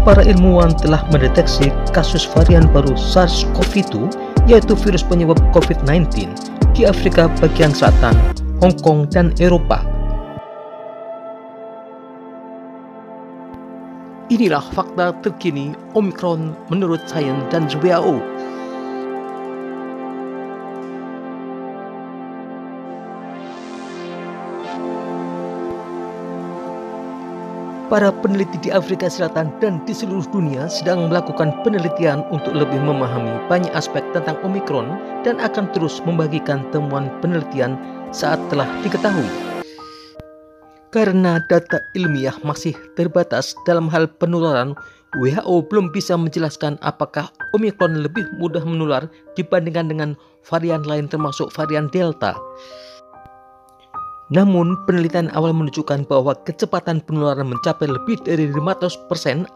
para ilmuwan telah mendeteksi kasus varian baru SARS-CoV-2, yaitu virus penyebab COVID-19, di Afrika bagian selatan, Hong Kong, dan Eropa. Inilah fakta terkini Omicron menurut sains dan WHO. Para peneliti di Afrika Selatan dan di seluruh dunia sedang melakukan penelitian untuk lebih memahami banyak aspek tentang Omicron dan akan terus membagikan temuan penelitian saat telah diketahui. Karena data ilmiah masih terbatas dalam hal penularan, WHO belum bisa menjelaskan apakah Omicron lebih mudah menular dibandingkan dengan varian lain termasuk varian Delta. Namun, penelitian awal menunjukkan bahwa kecepatan penularan mencapai lebih dari 500%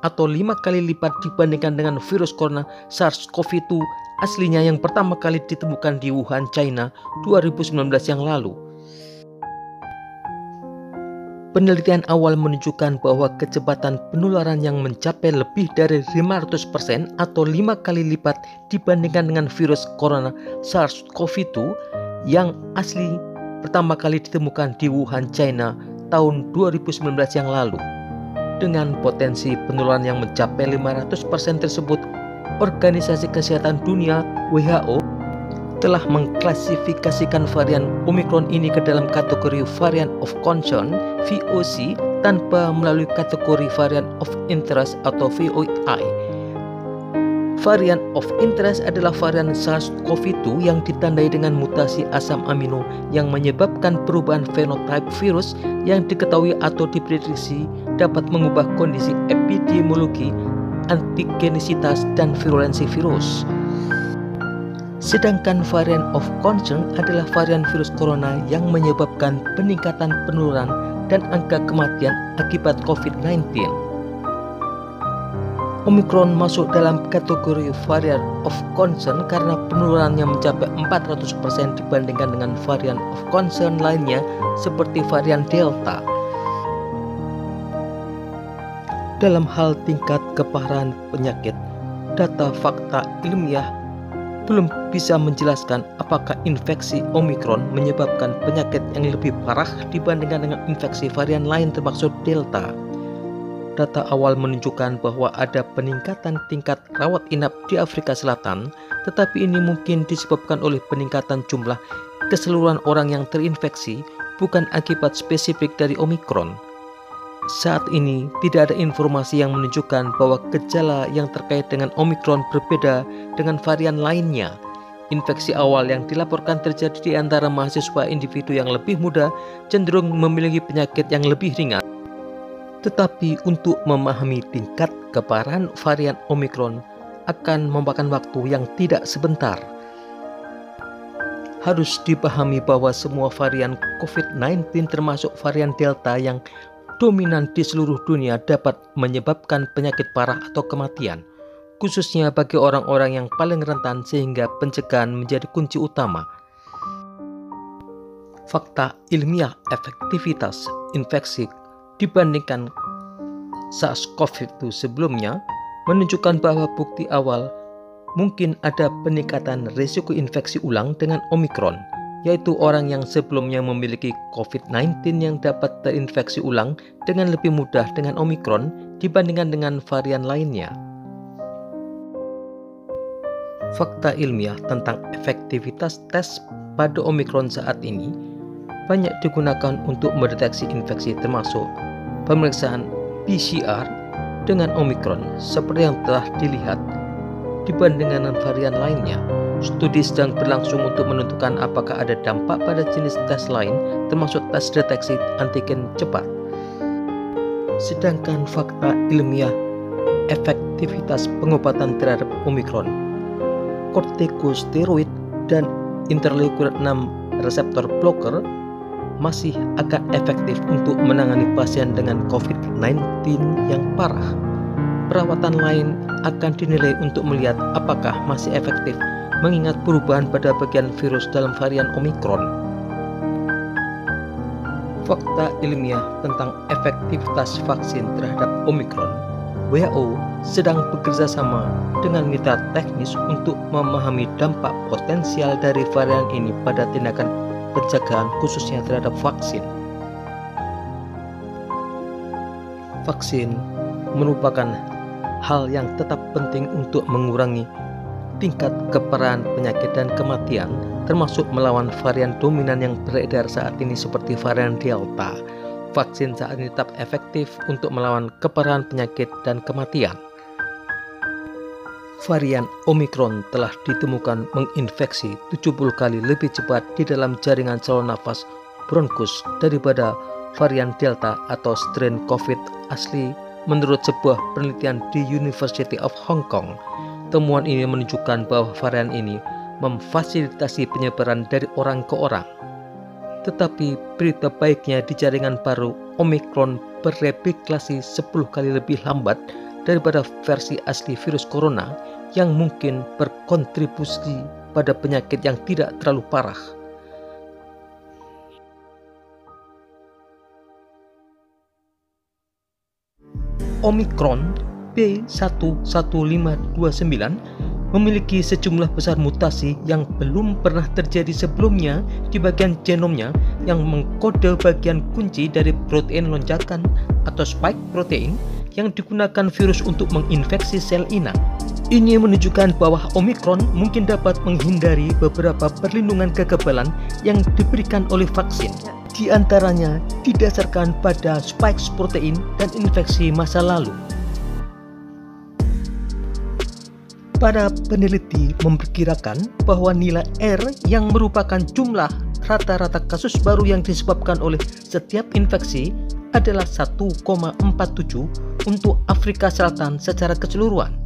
atau 5 kali lipat dibandingkan dengan virus corona SARS-CoV-2 aslinya yang pertama kali ditemukan di Wuhan, China 2019 yang lalu. Penelitian awal menunjukkan bahwa kecepatan penularan yang mencapai lebih dari 500% atau 5 kali lipat dibandingkan dengan virus corona SARS-CoV-2 yang asli pertama kali ditemukan di Wuhan, China tahun 2019 yang lalu. Dengan potensi penularan yang mencapai 500% tersebut, Organisasi Kesehatan Dunia WHO telah mengklasifikasikan varian Omicron ini ke dalam kategori variant of concern VOC tanpa melalui kategori variant of interest atau VOI. Varian of interest adalah varian SARS-CoV-2 yang ditandai dengan mutasi asam amino yang menyebabkan perubahan fenotipe virus yang diketahui atau diprediksi dapat mengubah kondisi epidemiologi, antigenisitas, dan virulensi virus. Sedangkan varian of concern adalah varian virus corona yang menyebabkan peningkatan penularan dan angka kematian akibat COVID-19. Omicron masuk dalam kategori varian of concern karena penularannya mencapai 400% dibandingkan dengan varian of concern lainnya seperti varian Delta. Dalam hal tingkat keparahan penyakit, data fakta ilmiah belum bisa menjelaskan apakah infeksi Omicron menyebabkan penyakit yang lebih parah dibandingkan dengan infeksi varian lain termasuk Delta. Data awal menunjukkan bahwa ada peningkatan tingkat rawat inap di Afrika Selatan, tetapi ini mungkin disebabkan oleh peningkatan jumlah keseluruhan orang yang terinfeksi, bukan akibat spesifik dari Omicron. Saat ini tidak ada informasi yang menunjukkan bahwa gejala yang terkait dengan Omicron berbeda dengan varian lainnya. Infeksi awal yang dilaporkan terjadi di antara mahasiswa individu yang lebih muda cenderung memiliki penyakit yang lebih ringan. Tetapi untuk memahami tingkat keparahan varian Omicron akan memakan waktu yang tidak sebentar. Harus dipahami bahwa semua varian COVID-19 termasuk varian Delta yang dominan di seluruh dunia dapat menyebabkan penyakit parah atau kematian, khususnya bagi orang-orang yang paling rentan sehingga pencegahan menjadi kunci utama. Fakta ilmiah efektivitas infeksi dibandingkan SARS-CoV-2 sebelumnya menunjukkan bahwa bukti awal mungkin ada peningkatan risiko infeksi ulang dengan Omicron, yaitu orang yang sebelumnya memiliki COVID-19 yang dapat terinfeksi ulang dengan lebih mudah dengan Omicron dibandingkan dengan varian lainnya. Fakta ilmiah tentang efektivitas tes pada Omicron saat ini banyak digunakan untuk mendeteksi infeksi termasuk pemeriksaan PCR dengan Omicron seperti yang telah dilihat dibandingkan dengan varian lainnya. Studi sedang berlangsung untuk menentukan apakah ada dampak pada jenis tes lain termasuk tes deteksi antigen cepat. Sedangkan fakta ilmiah efektivitas pengobatan terhadap Omicron, kortikosteroid dan interleukin 6 reseptor blocker masih agak efektif untuk menangani pasien dengan COVID-19 yang parah. Perawatan lain akan dinilai untuk melihat apakah masih efektif mengingat perubahan pada bagian virus dalam varian Omicron. Fakta ilmiah tentang efektivitas vaksin terhadap Omicron WHO sedang bekerja sama dengan mitra teknis untuk memahami dampak potensial dari varian ini pada tindakan pencegahan khususnya terhadap vaksin. Vaksin merupakan hal yang tetap penting untuk mengurangi tingkat keparahan penyakit dan kematian, termasuk melawan varian dominan yang beredar saat ini seperti varian Delta. Vaksin saat ini tetap efektif untuk melawan keparahan penyakit dan kematian. Varian Omicron telah ditemukan menginfeksi 70 kali lebih cepat di dalam jaringan saluran nafas bronkus daripada varian Delta atau strain COVID asli menurut sebuah penelitian di University of Hong Kong. Temuan ini menunjukkan bahwa varian ini memfasilitasi penyebaran dari orang ke orang. Tetapi berita baiknya di jaringan baru Omicron bereplikasi 10 kali lebih lambat daripada versi asli virus corona yang mungkin berkontribusi pada penyakit yang tidak terlalu parah. Omicron B.1.1529 memiliki sejumlah besar mutasi yang belum pernah terjadi sebelumnya di bagian genomnya yang mengkode bagian kunci dari protein lonjakan atau spike protein yang digunakan virus untuk menginfeksi sel inang. Ini menunjukkan bahwa Omicron mungkin dapat menghindari beberapa perlindungan kekebalan yang diberikan oleh vaksin. Di antaranya didasarkan pada spike protein dan infeksi masa lalu. Para peneliti memperkirakan bahwa nilai R yang merupakan jumlah rata-rata kasus baru yang disebabkan oleh setiap infeksi adalah 1,47 untuk Afrika Selatan secara keseluruhan.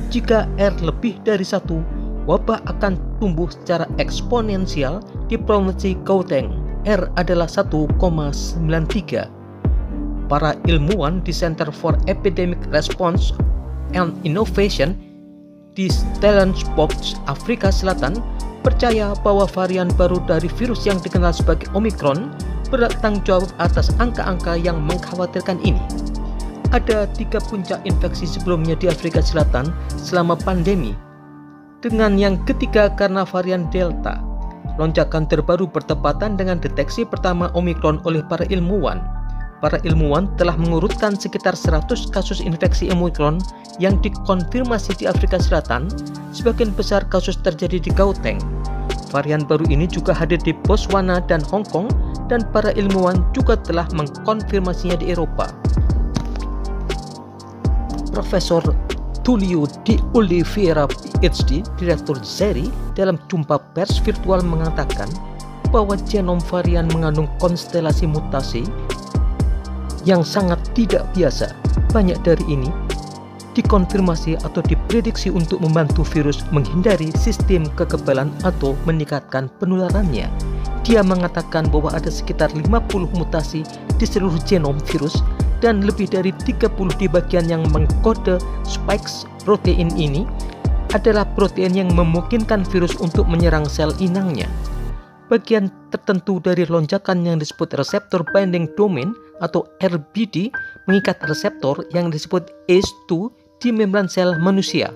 Jika R lebih dari 1, wabah akan tumbuh secara eksponensial di provinsi Gauteng. R adalah 1,93. Para ilmuwan di Center for Epidemic Response and Innovation di Stellenbosch, Afrika Selatan, percaya bahwa varian baru dari virus yang dikenal sebagai Omicron bertanggung jawab atas angka-angka yang mengkhawatirkan ini. Ada 3 puncak infeksi sebelumnya di Afrika Selatan selama pandemi, dengan yang ketiga karena varian Delta. Lonjakan terbaru bertepatan dengan deteksi pertama Omicron oleh para ilmuwan. Para ilmuwan telah mengurutkan sekitar 100 kasus infeksi Omicron yang dikonfirmasi di Afrika Selatan. Sebagian besar kasus terjadi di Gauteng. Varian baru ini juga hadir di Botswana dan Hong Kong, dan para ilmuwan juga telah mengkonfirmasinya di Eropa. Profesor Tullio de Oliveira, PhD, Direktur ZERI, dalam jumpa pers virtual mengatakan bahwa genom varian mengandung konstelasi mutasi yang sangat tidak biasa. Banyak dari ini dikonfirmasi atau diprediksi untuk membantu virus menghindari sistem kekebalan atau meningkatkan penularannya. Dia mengatakan bahwa ada sekitar 50 mutasi di seluruh genom virus dan lebih dari 30 di bagian yang mengkode spike protein ini adalah protein yang memungkinkan virus untuk menyerang sel inangnya. Bagian tertentu dari lonjakan yang disebut reseptor binding domain atau RBD mengikat reseptor yang disebut ACE2 di membran sel manusia.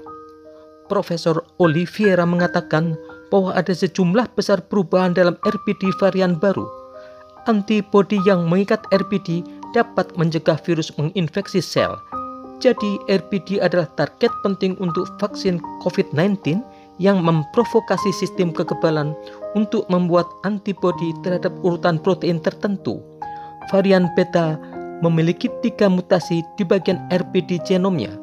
Profesor Oliveira mengatakan bahwa ada sejumlah besar perubahan dalam RBD varian baru. Antibodi yang mengikat RBD dapat mencegah virus menginfeksi sel. Jadi RBD adalah target penting untuk vaksin COVID-19 yang memprovokasi sistem kekebalan untuk membuat antibodi terhadap urutan protein tertentu. Varian beta memiliki 3 mutasi di bagian RBD genomnya,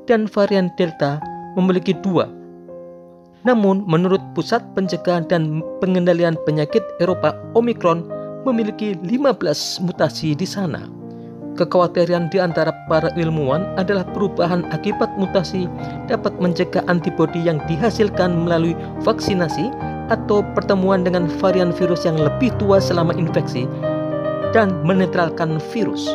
dan varian delta memiliki 2. Namun, menurut Pusat Pencegahan dan Pengendalian Penyakit Eropa, Omicron memiliki 15 mutasi di sana. Kekhawatiran di antara para ilmuwan adalah perubahan akibat mutasi dapat mencegah antibodi yang dihasilkan melalui vaksinasi atau pertemuan dengan varian virus yang lebih tua selama infeksi dan menetralkan virus.